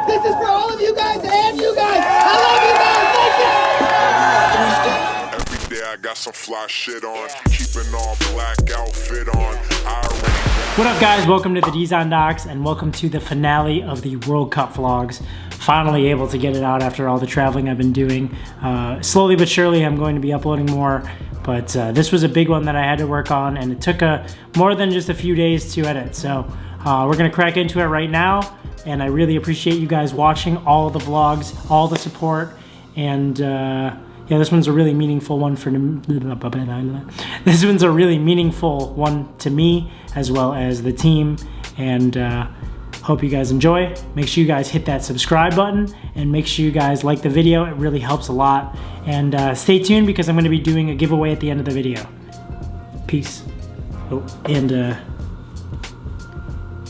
This is for all of you guys and you guys. I love you guys. Thank you. Every day I got some fly shit on, keeping all black outfit on. What up, guys? Welcome to the Dizon Docs and welcome to the finale of the World Cup vlogs. Finally able to get it out after all the traveling I've been doing. Slowly but surely I'm going to be uploading more, but this was a big one that I had to work on, and it took more than just a few days to edit. So we're gonna crack into it right now, and I really appreciate you guys watching all the vlogs, all the support, and yeah, this one's a really meaningful one for this one's a really meaningful one to me as well as the team, and hope you guys enjoy. Make sure you guys hit that subscribe button and make sure you guys like the video. It really helps a lot, and stay tuned because I'm going to be doing a giveaway at the end of the video. Peace. Oh, and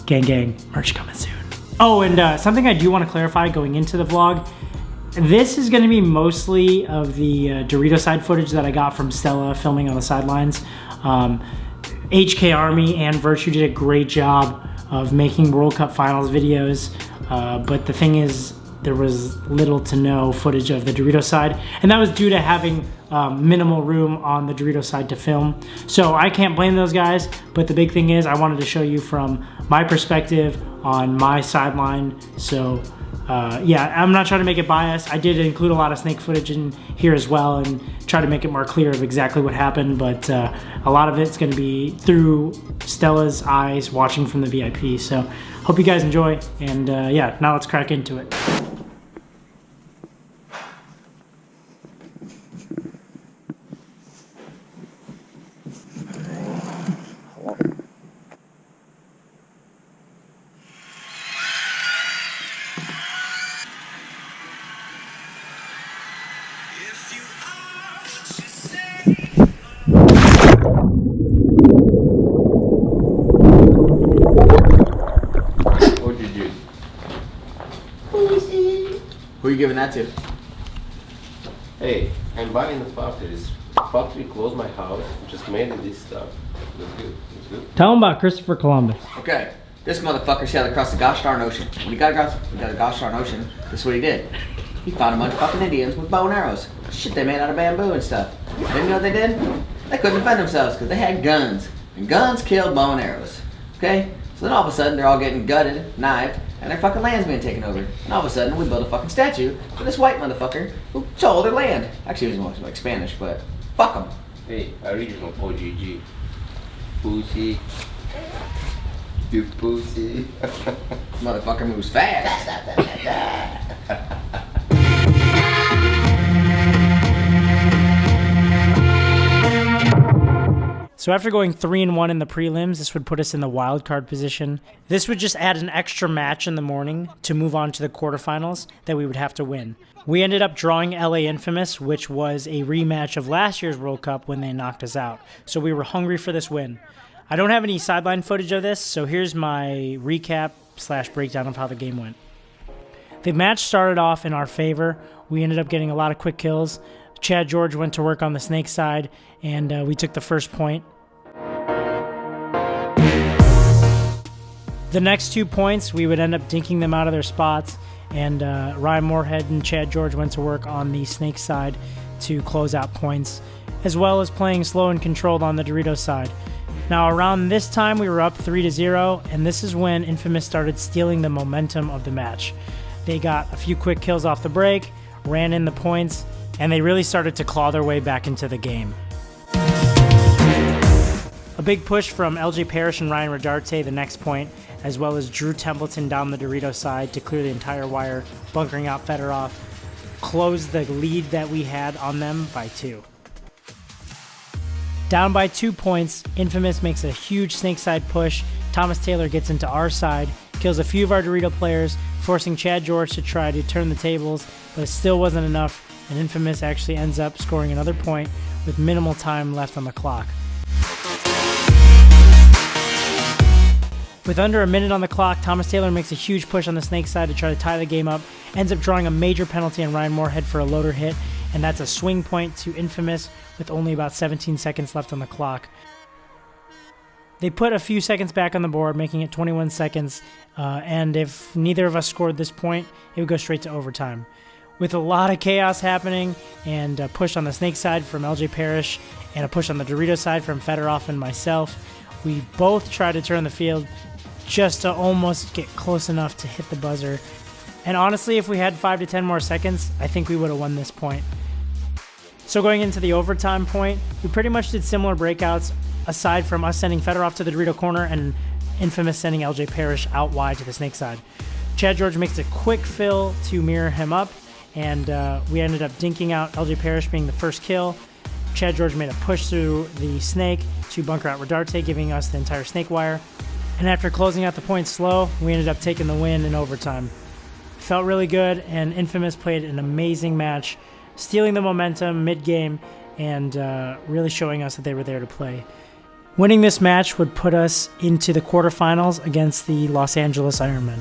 gang merch coming soon. Oh, and something I do want to clarify going into the vlog. This is going to be mostly of the Dorito side footage that I got from Stella filming on the sidelines. HK Army and Virtue did a great job of making World Cup Finals videos, but the thing is, there was little to no footage of the Dorito side, and that was due to having minimal room on the Dorito side to film. So I can't blame those guys, but the big thing is I wanted to show you from my perspective on my sideline. So yeah, I'm not trying to make it biased. I did include a lot of snake footage in here as well and try to make it more clear of exactly what happened, but a lot of it's going to be through Stella's eyes watching from the VIP. So hope you guys enjoy, and yeah, now let's crack into it. Who are you giving that to? Hey, I'm buying this factory. This factory closed my house. Just made this stuff. Looks good. Looks good. Tell them about Christopher Columbus. Okay, this motherfucker sailed across the gosh darn ocean. When he got across the gosh darn ocean, this is what he did. He found a bunch of fucking Indians with bow and arrows. Shit they made out of bamboo and stuff. And you know what they did? They couldn't defend themselves because they had guns. And guns killed bow and arrows. Okay? So then all of a sudden they're all getting gutted, knifed, and their fucking land's being taken over. And all of a sudden we built a fucking statue for this white motherfucker who sold their land. Actually he was more like Spanish, but fuck him. Hey, original OGG. Pussy. You pussy. Motherfucker moves fast. So after going 3-1 in the prelims, this would put us in the wild card position. This would just add an extra match in the morning to move on to the quarterfinals that we would have to win. We ended up drawing LA Infamous, which was a rematch of last year's World Cup when they knocked us out. So we were hungry for this win. I don't have any sideline footage of this, so here's my recap / breakdown of how the game went. The match started off in our favor. We ended up getting a lot of quick kills. Chad George went to work on the snake side, and we took the first point. The next 2 points, we would end up dinking them out of their spots, and Ryan Moorhead and Chad George went to work on the snake side to close out points, as well as playing slow and controlled on the Dorito side. Now around this time we were up 3-0, and this is when Infamous started stealing the momentum of the match. They got a few quick kills off the break, ran in the points, and they really started to claw their way back into the game. A big push from LJ Parrish and Ryan Rodarte the next point, as well as Drew Templeton down the Dorito side to clear the entire wire, bunkering out Fedorov, closed the lead that we had on them by 2. Down by 2 points, Infamous makes a huge snake side push. Thomas Taylor gets into our side, kills a few of our Dorito players, forcing Chad George to try to turn the tables, but it still wasn't enough, and Infamous actually ends up scoring another point with minimal time left on the clock. With under a minute on the clock, Thomas Taylor makes a huge push on the snake side to try to tie the game up, ends up drawing a major penalty on Ryan Moorhead for a loader hit, and that's a swing point to Infamous with only about 17 seconds left on the clock. They put a few seconds back on the board, making it 21 seconds, and if neither of us scored this point, it would go straight to overtime. With a lot of chaos happening, and a push on the snake side from LJ Parrish, and a push on the Dorito side from Fedorov and myself, we both tried to turn the field just to almost get close enough to hit the buzzer. And honestly, if we had 5 to 10 more seconds, I think we would have won this point. So going into the overtime point, we pretty much did similar breakouts, aside from us sending Fedorov to the Dorito corner and infamous sending LJ Parrish out wide to the snake side. Chad George makes a quick fill to mirror him up, and we ended up dinking out LJ Parrish being the first kill. Chad George made a push through the snake to bunker out Rodarte, giving us the entire snake wire. And after closing out the point slow, we ended up taking the win in overtime. Felt really good, and Infamous played an amazing match, stealing the momentum mid-game and really showing us that they were there to play. Winning this match would put us into the quarterfinals against the Los Angeles Ironmen.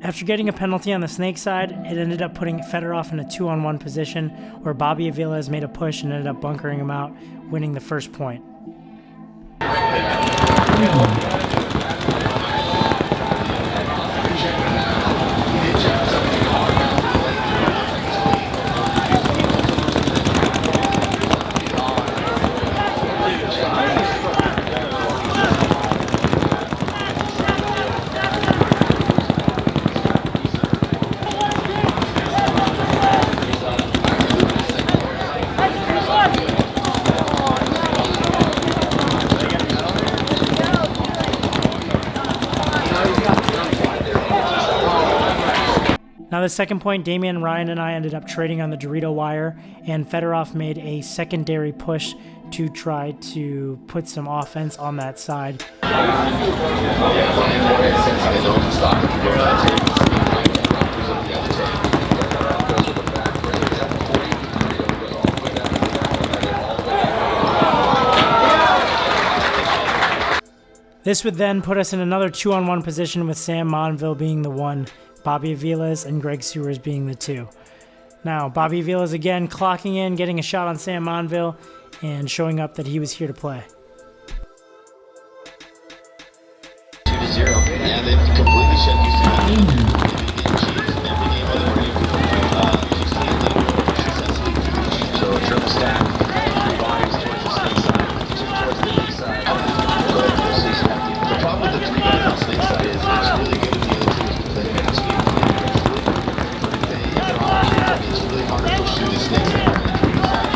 After getting a penalty on the snake side, it ended up putting Fedorov in a 2-on-1 position where Bobby Aviles made a push and ended up bunkering him out, winning the first point. Now the second point, Damian, Ryan, and I ended up trading on the Dorito wire, and Fedorov made a secondary push to try to put some offense on that side. This would then put us in another 2-on-1 position with Sam Monville being the 1, Bobby Aviles and Greg Sewers being the 2. Now, Bobby Aviles again clocking in, getting a shot on Sam Monville, and showing up that he was here to play. 2-0. Yeah, they've completely shut these down. So a triple stack. Bodies towards the snake side, 2 towards the knee side. The problem with the 3 guys on the snake side is it's really good with the other 2 is play match game. It's really hard to push through the snakes that are on the 3 side.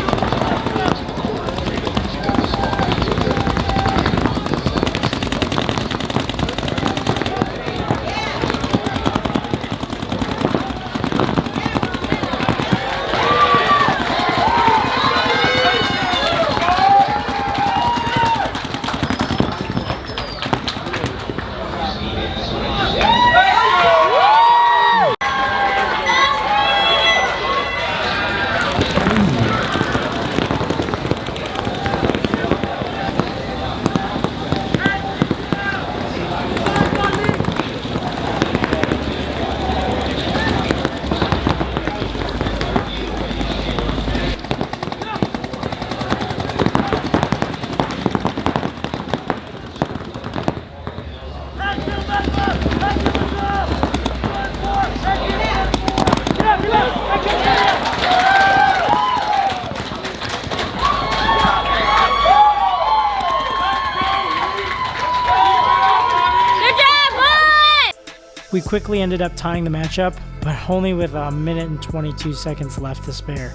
We quickly ended up tying the matchup, but only with 1 minute and 22 seconds left to spare.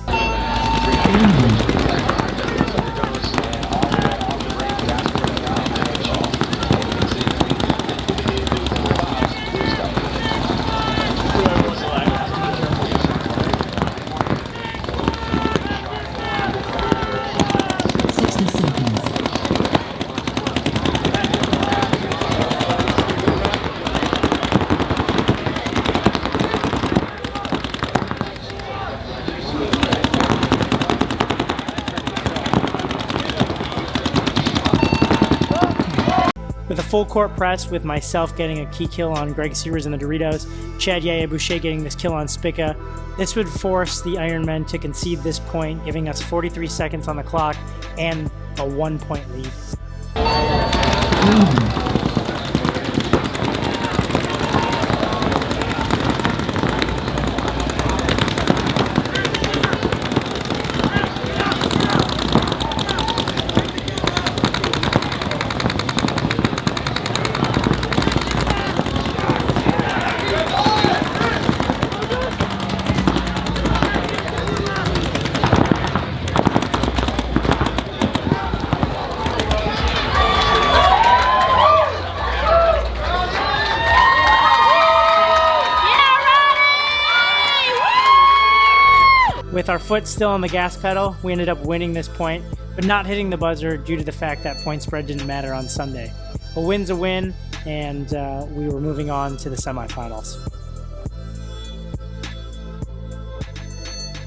With a full court press, with myself getting a key kill on Greg Sears and the Doritos, Chad Yaya Boucher getting this kill on Spica, this would force the Ironmen to concede this point, giving us 43 seconds on the clock and a 1-point lead. With our foot still on the gas pedal, we ended up winning this point, but not hitting the buzzer due to the fact that point spread didn't matter on Sunday. A win's a win, and we were moving on to the semifinals.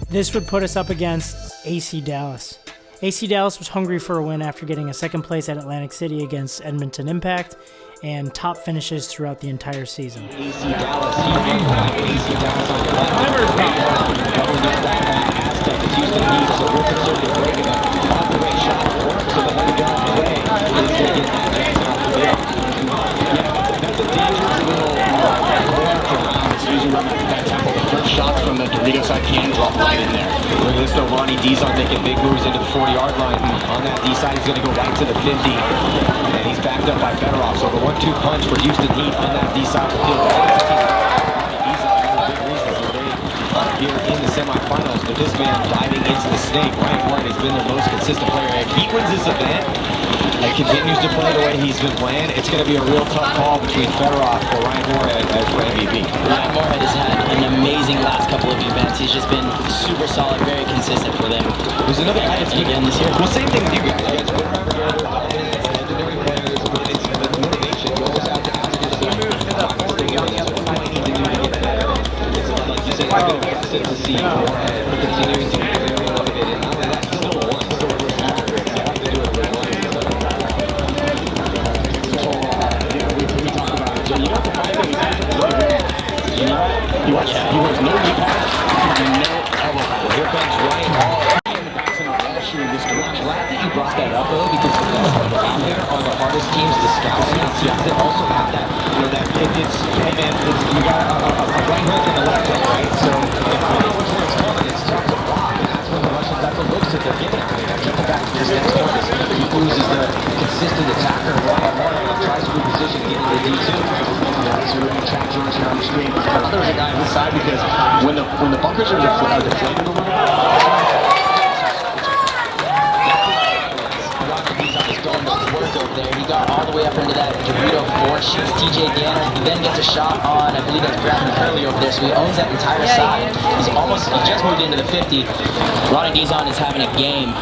This would put us up against AC Dallas. AC Dallas was hungry for a win after getting a second place at Atlantic City against Edmonton Impact and top finishes throughout the entire season. AC Dallas, AC Dallas on the left. Doubling up that Aztec is used to lead, so Ripper circuit breaking up. Off the way shot works, so the header down the way. He's going to get that Jackson off the bit. Yeah, that's a dangerous little it's usually run that tempo. The first shots from the Dorito side can drop right in there. Look at this though, Ronnie Dizon making big moves into the 40-yard line. On that D side, he's going to go right to the 50. And he's backed up by Fedorov. So the 1-2 punch for Houston Heat on that D side will feel bad. Dizon, one of the big reasons that they are here in the semifinals. But this man diving into the snake, Ryan Moore has been their most consistent player. If he wins this event and continues to play the way he's been playing, it's going to be a real tough call between Fedorov or Ryan Moorhead as for MVP. Ryan Moorhead has had an amazing last couple of events. He's just been super solid, very consistent for them. There's another guy that's again this year. Well, same thing with you guys. You guys work hard together, legendary players, but it's the motivation goes out to after the game. What do you need to do to get better? It's like you said, it's going to be to see Moorhead continuing to be very motivated. Not only that, he's still one. Still a great actor. You have to do it with one. We talk about it. So you know the five things you know, he wears no knee pads and no elbow pads. Here comes Ryan Hall. Glad that you brought that up though, because the best out there are the hardest teams to scout against. You have to also have that, you know, that it's hey man, you got a right hook and a left hook, right? So if you know which one it's coming, it's tough to block, and that's when the Russians, that's the looks that they're giving at me. Now jumping back to this next point, he loses the consistent attacker Ryan Moore and tries to reposition to get into the D2. So we're going to chat George here on the screen. There's a guy on this side because when the bunkers are deflated a little bit, over there. He got all the way up into that Dorito 4, shoots TJ Danner, he then gets a shot on, I believe that's Brandon Hurley over there, so he owns that entire side. He just moved into the 50. Ronnie Dizon is having a game.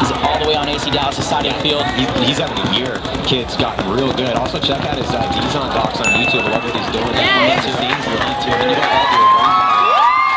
He's all the way on AC Dallas' side of the field. He's having a year. Kid's gotten real good. Also check out his Dizon docs on YouTube. I love what he's doing. Yeah, two things you need to. And you got all the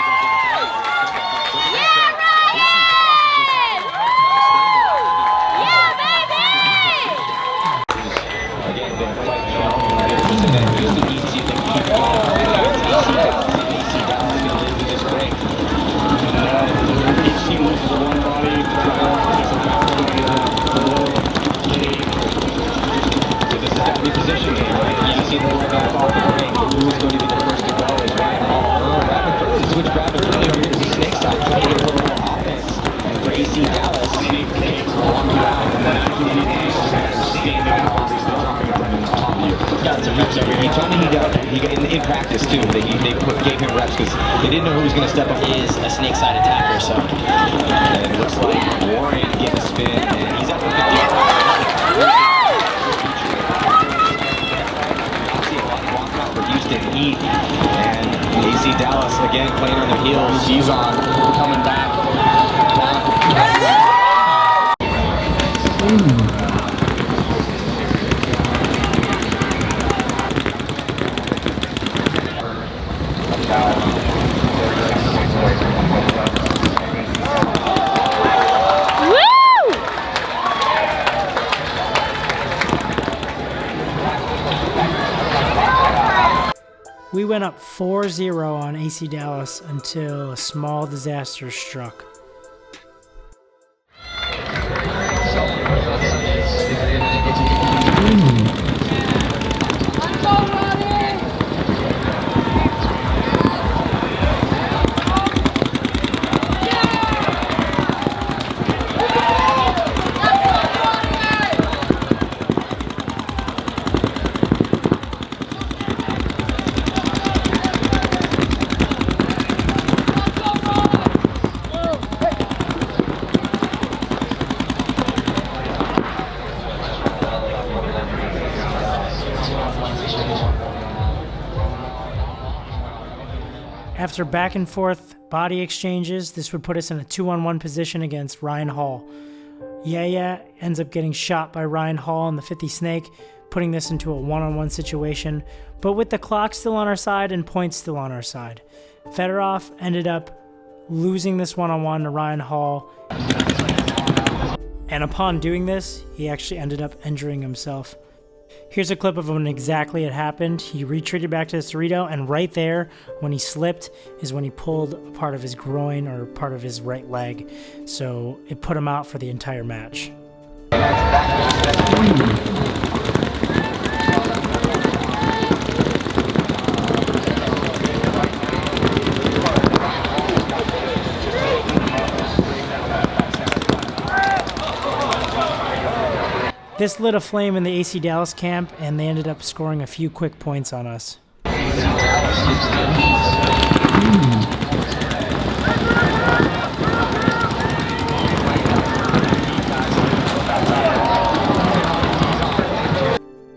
he told me he got in practice too. They gave him reps because they didn't know who was going to step up. Is a snake side attacker, so. And it looks like Warren getting a spin, and he's at the 50. For Houston Heat and AC Dallas again playing on their heels. Dizon coming back. We went up 4-0 on AC Dallas until a small disaster struck. After back and forth body exchanges, this would put us in a 2-on-1 position against Ryan Hall. Yeah ends up getting shot by Ryan Hall on the 50 snake, putting this into a 1-on-1 situation, but with the clock still on our side and points still on our side. Fedorov ended up losing this 1-on-1 to Ryan Hall, and upon doing this, he actually ended up injuring himself. Here's a clip of when exactly it happened. He retreated back to the Cerrito, and right there, when he slipped, is when he pulled a part of his groin or part of his right leg. So it put him out for the entire match. This lit a flame in the AC Dallas camp, and they ended up scoring a few quick points on us.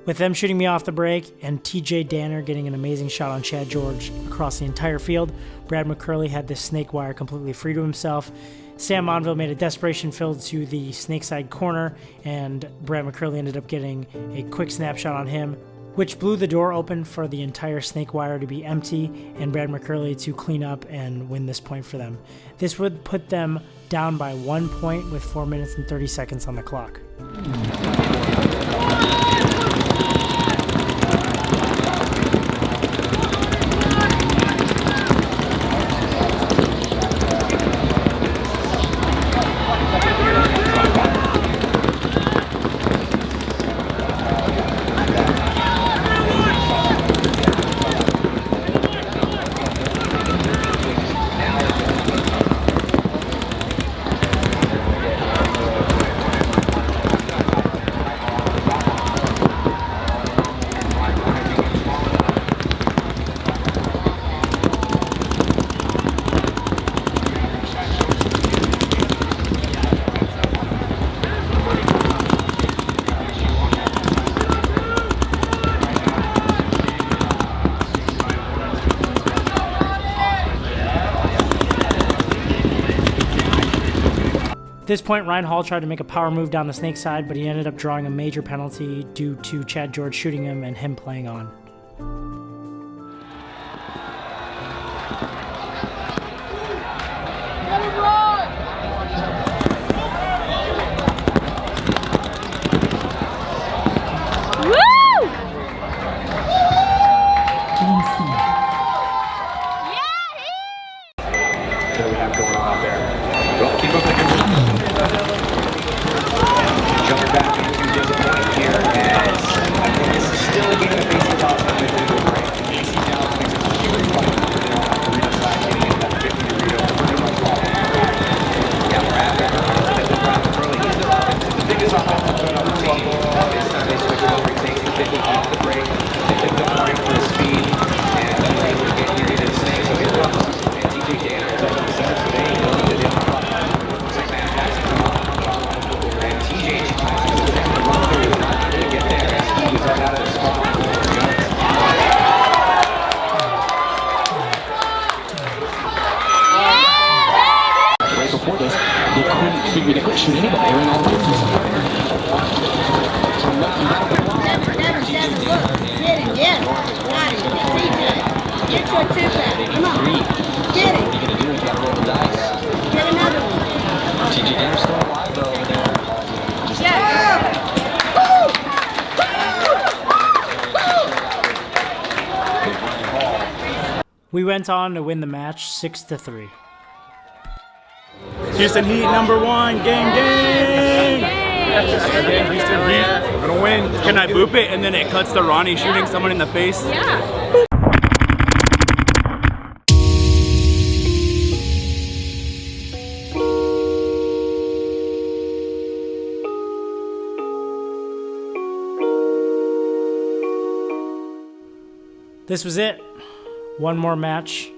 With them shooting me off the break and TJ Danner getting an amazing shot on Chad George across the entire field, Brad McCurley had this snake wire completely free to himself. Sam Monville made a desperation fill to the snake side corner, and Brad McCurley ended up getting a quick snapshot on him, which blew the door open for the entire snake wire to be empty and Brad McCurley to clean up and win this point for them. This would put them down by 1 point with 4 minutes and 30 seconds on the clock. At this point, Ryan Hall tried to make a power move down the snake side, but he ended up drawing a major penalty due to Chad George shooting him and him playing on. What do we have going on out there? Well, keep up the good work. Jumping back into this point here as this is still a game of baseball. short tip back. Come on. Get it. What are you gonna do? You gotta roll the dice. Get another one. TJ Danner's still alive though over there. We went on to win the match 6-3. Houston Heat #1, gang. Again, Houston Heat, we're gonna win. Can I boop it? And then it cuts to Ronnie shooting someone in the face. Yeah. This was it. One more match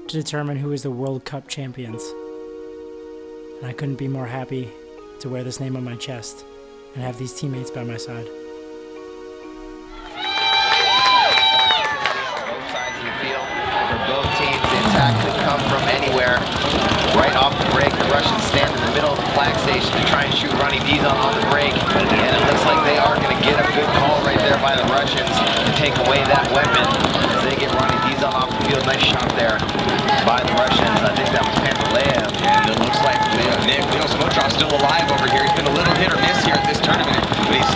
to determine who is the World Cup champions. And I couldn't be more happy to wear this name on my chest and have these teammates by my side. Both sides of the field, for both teams, the attack could come from anywhere. Right off the break, the Russians stand in the middle of the flag station to try and shoot Ronnie Dizon on the break. And it looks like they are going to get a good call right there by the Russians to take away that weapon as they get Ronnie Dizon off the field. Nice shot there by the Russians. I think that was PAINTBALL. And it looks like Nick, Smotrop's still alive over here. He's been a little hit or miss here at this tournament, but he's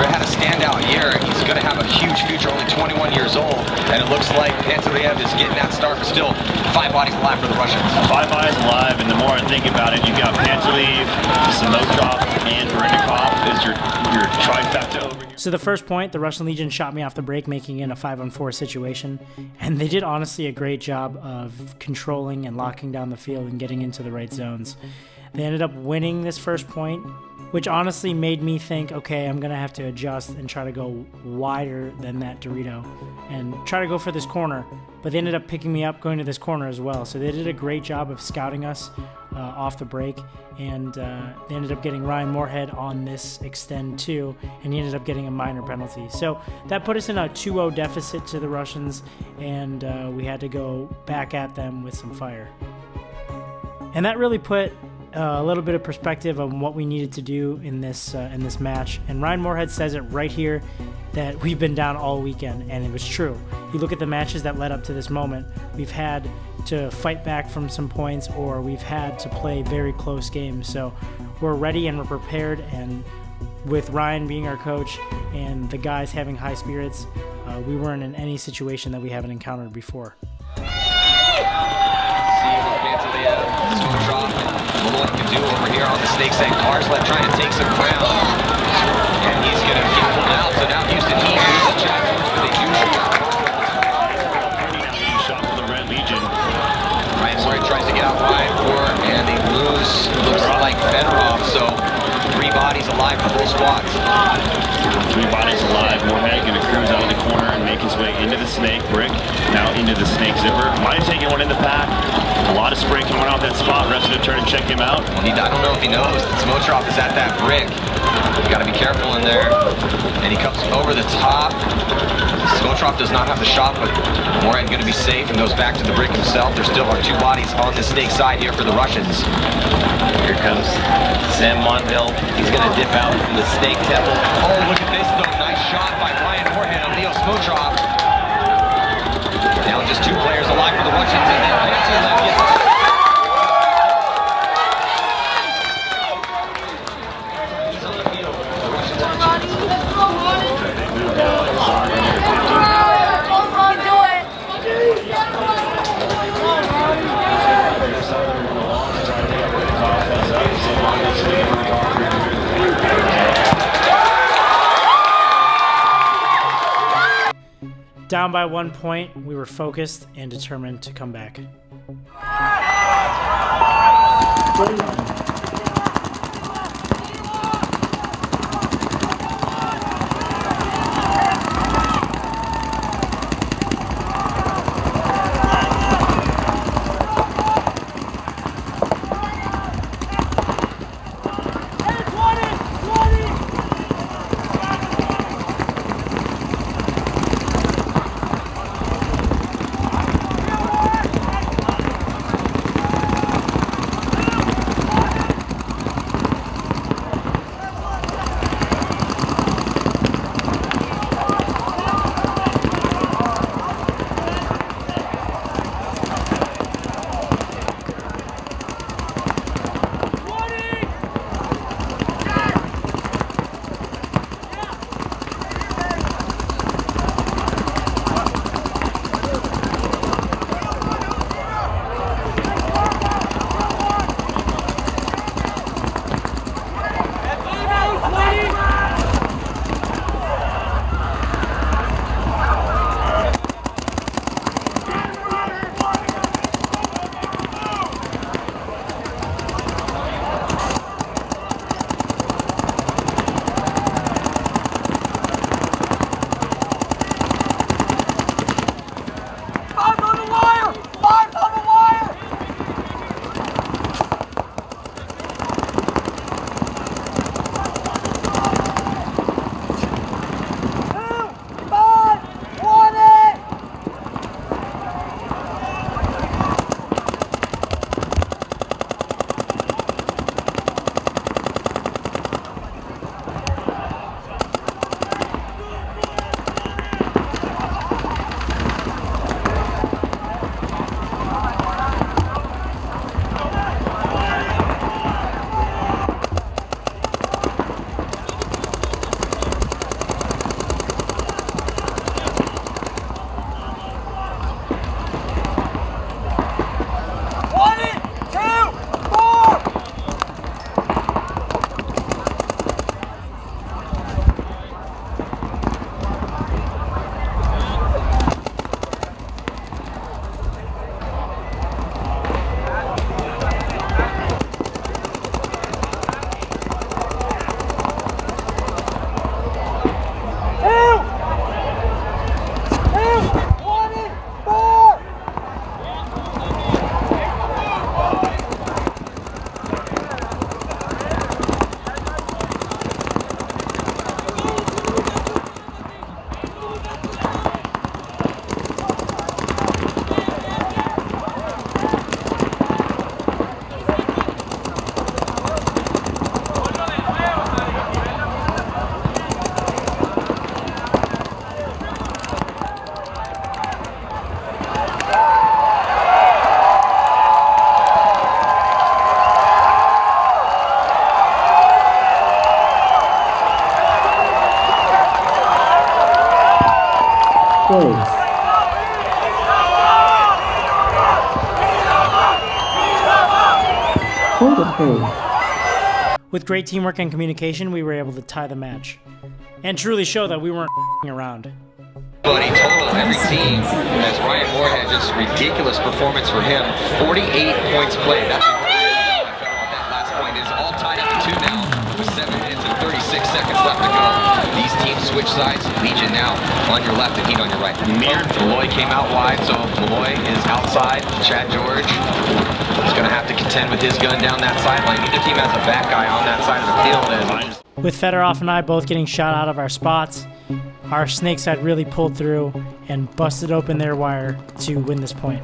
had a standout year. He's going to have a huge future, only 21 years old. And it looks like PAINTBALL is getting that start, but still 5 bodies alive for the Russians. 5 bodies alive, and the more I think about it, you've got PAINTBALL, Smotrop, and Berendikov is your trifecta over here. So the first point, the Russian Legion shot me off the break, making it a 5-on-4 situation. And they did honestly a great job of controlling and locking down the field and getting into the right zones. They ended up winning this first point, which honestly made me think, okay, I'm going to have to adjust and try to go wider than that Dorito and try to go for this corner. But they ended up picking me up going to this corner as well. So they did a great job of scouting us off the break, and they ended up getting Ryan Moorhead on this extend too, and he ended up getting a minor penalty. So that put us in a 2-0 deficit to the Russians, and we had to go back at them with some fire. And that really put a little bit of perspective on what we needed to do in this match. And Ryan Moorhead says it right here that we've been down all weekend, and it was true. You look at the matches that led up to this moment, we've had to fight back from some points, or we've had to play very close games. So we're ready and we're prepared, and with Ryan being our coach and the guys having high spirits, we weren't in any situation that we haven't encountered before. What he can do over here on the Snakes Egg. Marcel'S trying to take some ground, and he's going to get pulled out. So now Houston Heat loses Jack, but they do shot for the Red Legion. Ryan Moorhead tries to get out wide for, and they lose. Looks like Fedorov. So 3 bodies alive for both squads. 3 bodies alive. Moorhead going to cruise out of the corner and make his way into the snake brick. Now into the snake zipper. Might have taken one in the pack. A lot of spray coming off that spot. Rest of the turn and check him out. Well, I don't know if he knows that Smotrop is at that brick. You got to be careful in there. And he comes over the top. Smotrop does not have the shot, but Moorhead going to be safe and goes back to the brick himself. There still are 2 bodies on the snake side here for the Russians. Here comes Sam Montville. He's going to dip out from the snake temple. Oh, look at this though. Nice shot by Ryan Moorhead on Leo Smotrop. Now just 2 players alive for the Russians, and then PAINTBALL gets on the field. The Russians are Down by 1 point, we were focused and determined to come back. With great teamwork and communication, we were able to tie the match and truly show that we weren't around. But he total every team, as Ryan Moore had just ridiculous performance for him. 48 points played. That's that last point is all tied up to 2 now with 7 minutes and 36 seconds left to go. These teams switch sides. Legion now on your left and Heat on your right. Malloy came out wide, so Malloy is outside. Chad George is going to have to contend with his gun down that sideline. Neither team has a back guy on that side of the field. With Fedorov and I both getting shot out of our spots, our snake side really pulled through and busted open their wire to win this point.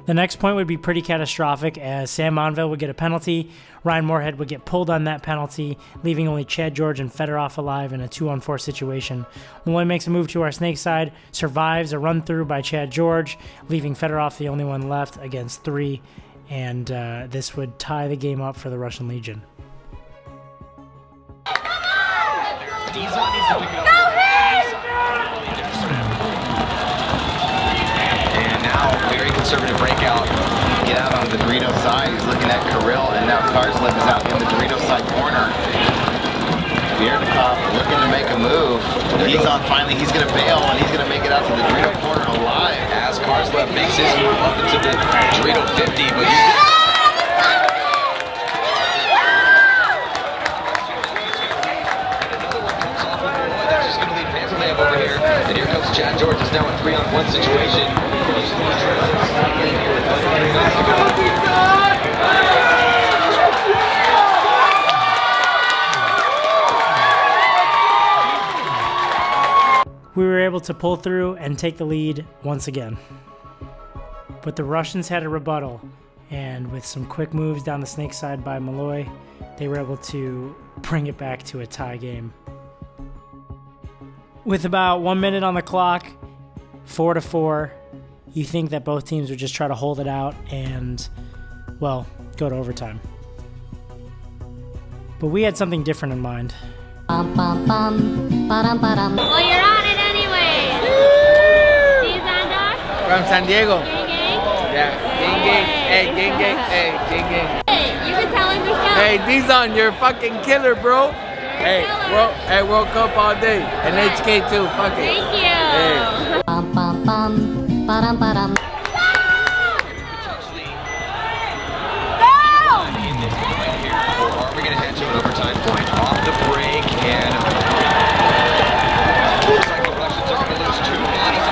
The next point would be pretty catastrophic as Sam Monville would get a penalty, Ryan Moorhead would get pulled on that penalty, leaving only Chad George and Fedorov alive in a 2-on-4 situation. Malloy makes a move to our snake side, survives a run through by Chad George, leaving Fedorov the only one left against 3, and this would tie the game up for the Russian Legion. Dizon needs to pick it up. And now, very conservative breakout. Get out on the Dorito side. He's looking at Kirill, and now Karslev is out in the Dorito side corner. Beardcop looking to make a move. Dizon finally, he's going to bail, and he's going to make it out to the Dorito corner alive. As Karslev makes his move up into the Dorito 50, but he's over here, and here comes Chad George. Is now a 3-on-1 situation. We were able to pull through and take the lead once again. But the Russians had a rebuttal, and with some quick moves down the snake side by Malloy, they were able to bring it back to a tie game. With about 1 minute on the clock, 4-4, you think that both teams would just try to hold it out and, well, go to overtime. But we had something different in mind. Well, you're on it anyway. Dizon, Doc? From San Diego. Gang, gang? Yeah, gang, gang. Hey, gang, gang. Hey, gang, gang. Hey, you can tell him yourself. Hey, Dizon, you're a fucking killer, bro. Hey, World Cup all day. And HK too, fuck it. Thank you. Hey. Or are we going to head to an overtime point? Off the break, and looks like the Russians are going to lose 2 bodies.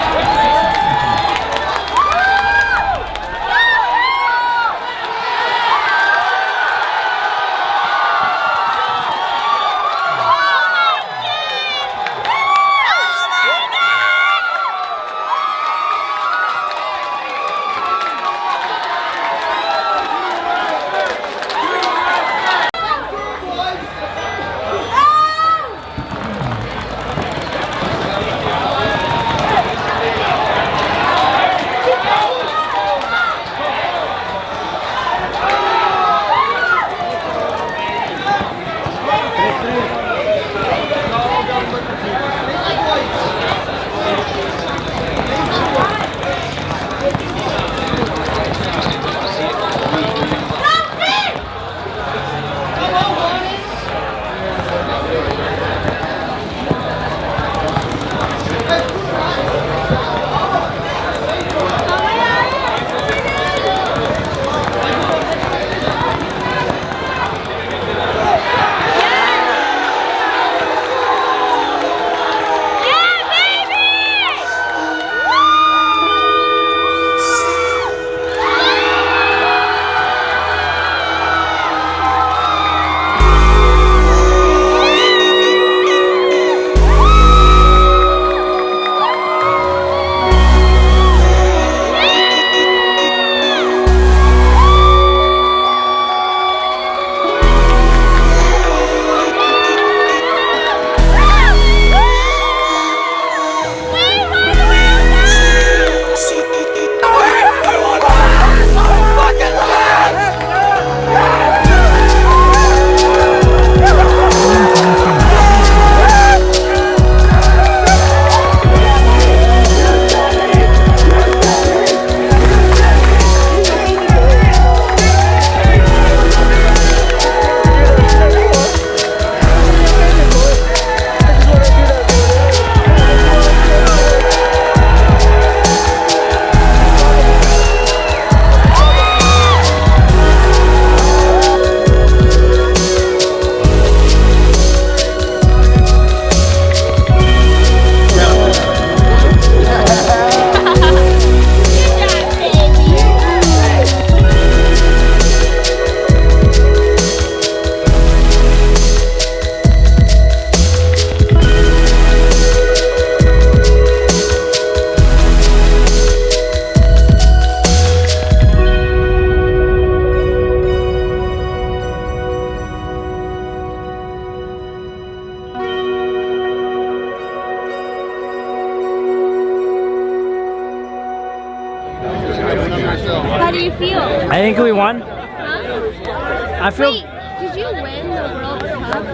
do you feel? I think we won. Huh? I feel. Wait, did you win the World Cup?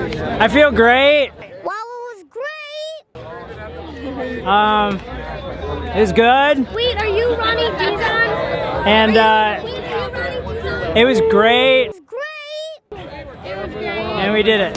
I feel great. Wow, it was great. It was good. Wait, are you Ronnie Dizon? And Wait, are you Ronnie Dizon? it was great. It was great. It was great. And we did it.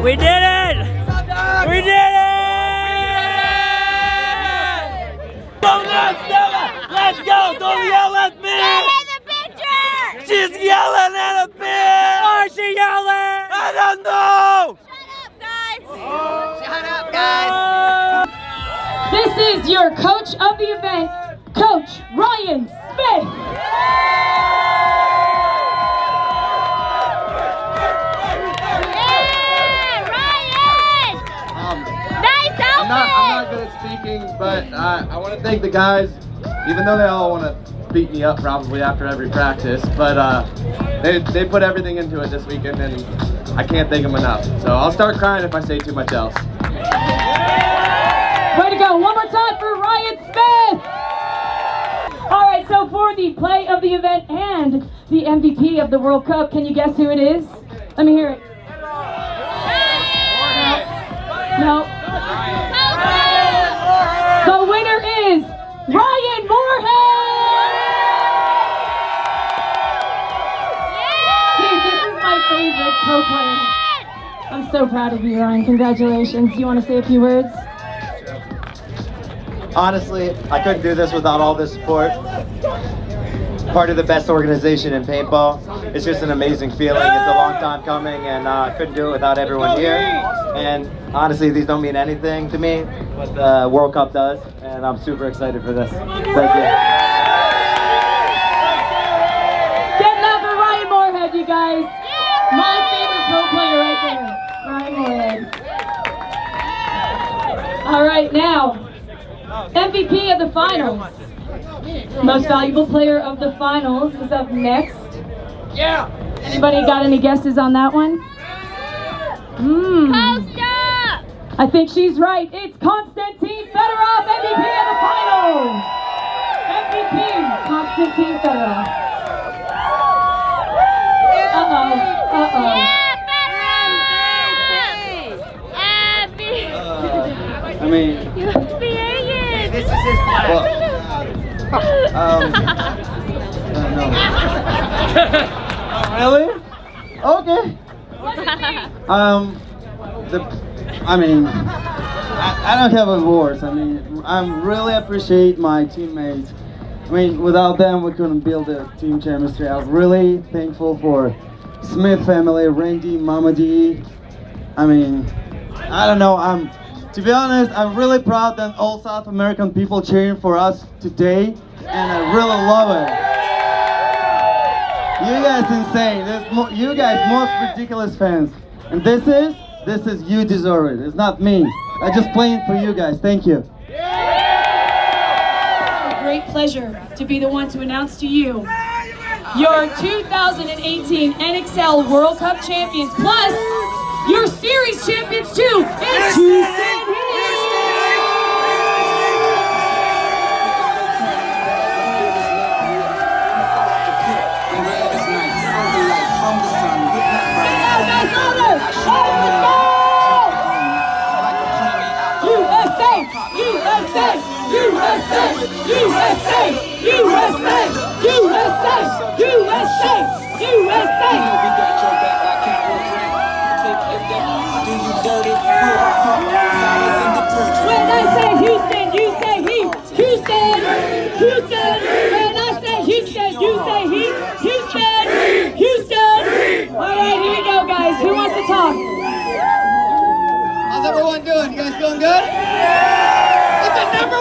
We did it. We did it! We did it! Don't let Stella! Let's go! Don't yell at me! Get in the picture! She's yelling at a bitch! Why is she yelling? I don't know! Shut up, guys! This is your coach of the event, Coach Ryan Smith. I'm not good at speaking, but I want to thank the guys, even though they all want to beat me up probably after every practice, but they put everything into it this weekend, and I can't thank them enough. So I'll start crying if I say too much else. Way to go. One more time for Ryan Smith. All right, so for the play of the event and the MVP of the World Cup, can you guess who it is? Let me hear it. No. The winner is Ryan Moorhead! Dude, this is my favorite pro player. I'm so proud of you, Ryan. Congratulations. Do you want to say a few words? Honestly, I couldn't do this without all this support. Part of the best organization in paintball. It's just an amazing feeling. It's a long time coming, and I couldn't do it without everyone here. And honestly, these don't mean anything to me, but the World Cup does, and I'm super excited for this. Thank you. Get it up for Ryan Moorhead, you guys. My favorite pro player right there, Ryan Moorhead. All right, now, MVP of the finals. Most valuable player of the finals is up next. Yeah. Anybody got any guesses on that one? Costa! I think she's right. It's Konstantin Fedorov, MVP of the finals. MVP, Konstantin Fedorov. Uh-oh. Uh-oh. Yeah, I mean, you have to be Asian. this is his plan. Really? Okay. I don't have words. I really appreciate my teammates. Without them, we couldn't build a team chemistry. I'm really thankful for Smith family, Randy, Mama D. I don't know. To be honest, I'm really proud that all South American people cheering for us today, and I really love it. You guys insane. You guys most ridiculous fans, and this is you deserve it. It's not me. I'm just playing for you guys. Thank you. A great pleasure to be the one to announce to you your 2018 NXL World Cup champions, plus your series champions too. It's Houston. When I say Houston, you say he. Houston, Houston. When I say Houston, you say he. Houston, Houston. All right, here we go, guys. Who wants to talk? How's everyone doing? You guys feeling good? It's a number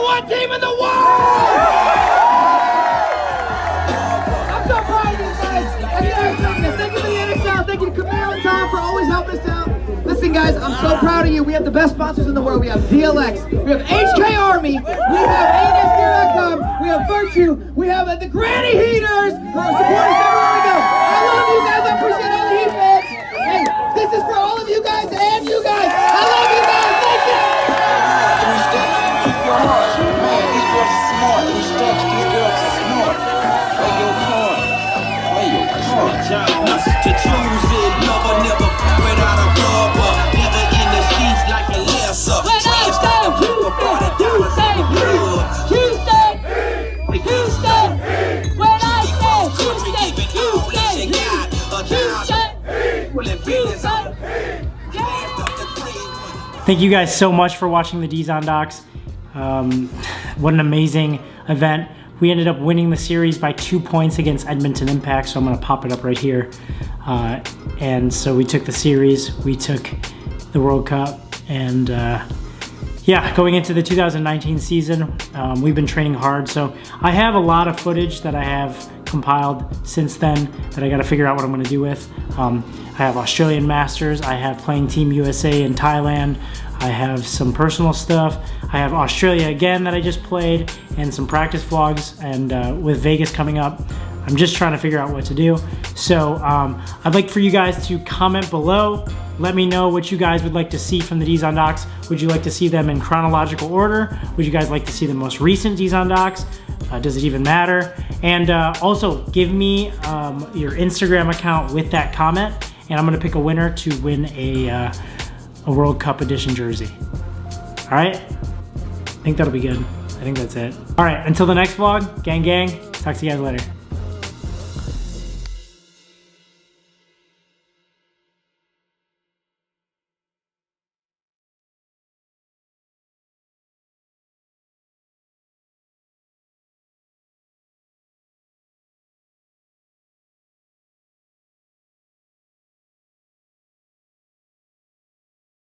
guys. I'm so proud of you. We have the best sponsors in the world. We have DLX, we have HK Army, we have ANSgear.com, we have Virtue, we have the Granny Heaters who are supporting us everywhere we go. I love you guys. I appreciate all the Heat fans. Hey, this is for all of you guys and you guys. I love you guys. Thank you. Keep your heart. Man, these girls are smart. These steps, these girls are smart. Play your part. Play your part. To choose it, lover, never without a rubber. Never in the sheets like a lesser. When I say Houston, you say Houston, Houston. When I say Houston, you say Houston, Houston. Thank you guys so much for watching the Dizon Docs. What an amazing event. We ended up winning the series by 2 points against Edmonton Impact, so I'm gonna pop it up right here. And so we took the series, we took the World Cup, and yeah, going into the 2019 season, we've been training hard, so I have a lot of footage that I have compiled since then that I gotta figure out what I'm gonna do with. I have Australian Masters, I have playing Team USA in Thailand, I have some personal stuff, I have Australia again that I just played, and some practice vlogs, and with Vegas coming up, I'm just trying to figure out what to do. So I'd like for you guys to comment below. Let me know what you guys would like to see from the Dizon Docs. Would you like to see them in chronological order? Would you guys like to see the most recent Dizon Docs? Does it even matter? And also give me your Instagram account with that comment, and I'm gonna pick a winner to win a World Cup edition jersey. All right, I think that'll be good. I think that's it. All right, until the next vlog, gang gang, talk to you guys later.